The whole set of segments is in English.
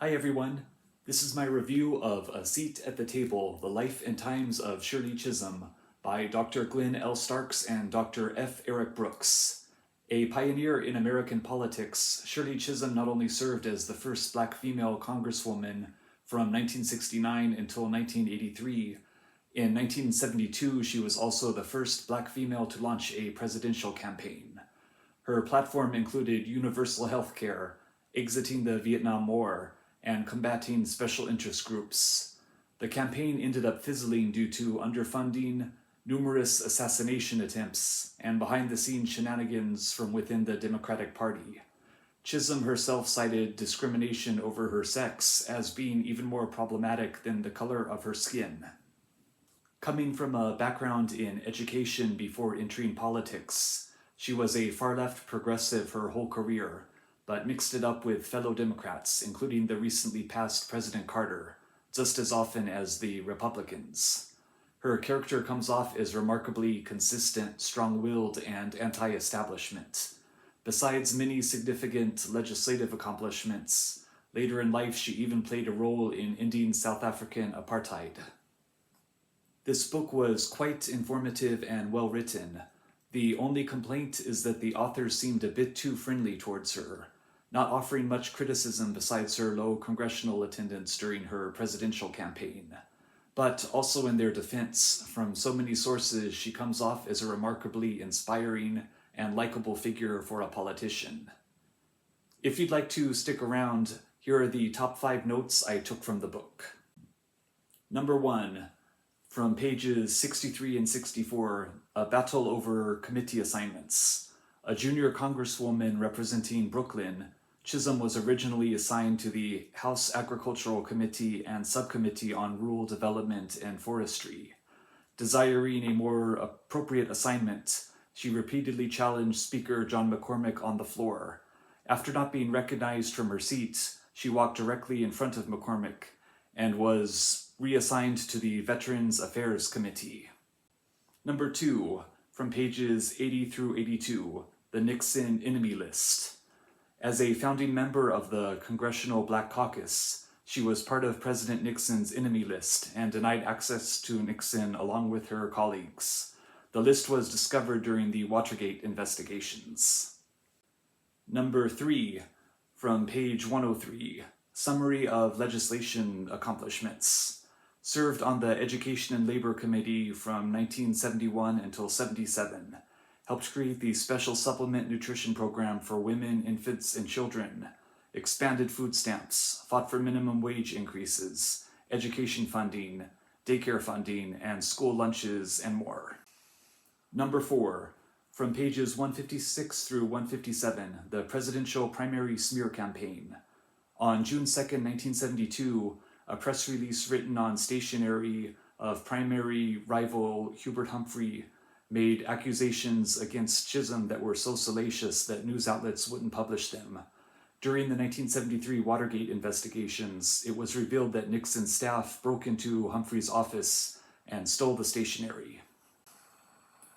Hi everyone, this is my review of A Seat at the Table, The Life and Times of Shirley Chisholm by Dr. Glenn L. Starks and Dr. F. Eric Brooks. A pioneer in American politics, Shirley Chisholm not only served as the first black female congresswoman from 1969 until 1983, in 1972 she was also the first black female to launch a presidential campaign. Her platform included universal health care, exiting the Vietnam War, and combating special interest groups. The campaign ended up fizzling due to underfunding, numerous assassination attempts, and behind-the-scenes shenanigans from within the Democratic Party. Chisholm herself cited discrimination over her sex as being even more problematic than the color of her skin. Coming from a background in education before entering politics, she was a far-left progressive her whole career, but mixed it up with fellow Democrats, including the recently passed President Carter, just as often as the Republicans. Her character comes off as remarkably consistent, strong-willed, and anti-establishment. Besides many significant legislative accomplishments, later in life she even played a role in ending South African apartheid. This book was quite informative and well-written. The only complaint is that the author seemed a bit too friendly towards her, not offering much criticism besides her low congressional attendance during her presidential campaign. But also in their defense, from so many sources, she comes off as a remarkably inspiring and likable figure for a politician. If you'd like to stick around, here are the top 5 notes I took from the book. Number 1. From pages 63 and 64, a battle over committee assignments. A junior congresswoman representing Brooklyn, Chisholm was originally assigned to the House Agricultural Committee and Subcommittee on Rural Development and Forestry. Desiring a more appropriate assignment, she repeatedly challenged Speaker John McCormick on the floor. After not being recognized from her seat, she walked directly in front of McCormick and was reassigned to the Veterans Affairs Committee. Number 2, from pages 80 through 82, the Nixon Enemy List. As a founding member of the Congressional Black Caucus, she was part of President Nixon's enemy list and denied access to Nixon along with her colleagues. The list was discovered during the Watergate investigations. Number 3, from page 103, Summary of Legislation Accomplishments. Served on the Education and Labor Committee from 1971 until 77. Helped create the Special Supplement Nutrition Program for women, infants, and children. Expanded food stamps, fought for minimum wage increases, education funding, daycare funding, and school lunches, and more. Number 4, from pages 156 through 157, the Presidential Primary Smear Campaign. On June 2nd, 1972, a press release written on stationery of primary rival Hubert Humphrey made accusations against Chisholm that were so salacious that news outlets wouldn't publish them. During the 1973 Watergate investigations, it was revealed that Nixon's staff broke into Humphrey's office and stole the stationery.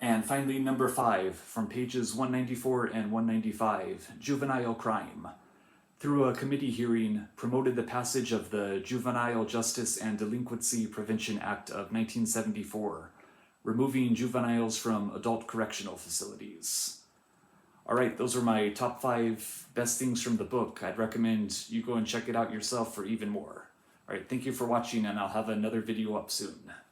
And finally, number 5, from pages 194 and 195, Juvenile Crime. Through a committee hearing, promoted the passage of the Juvenile Justice and Delinquency Prevention Act of 1974, removing juveniles from adult correctional facilities. Alright, those are my top 5 best things from the book. I'd recommend you go and check it out yourself for even more. Alright, thank you for watching, and I'll have another video up soon.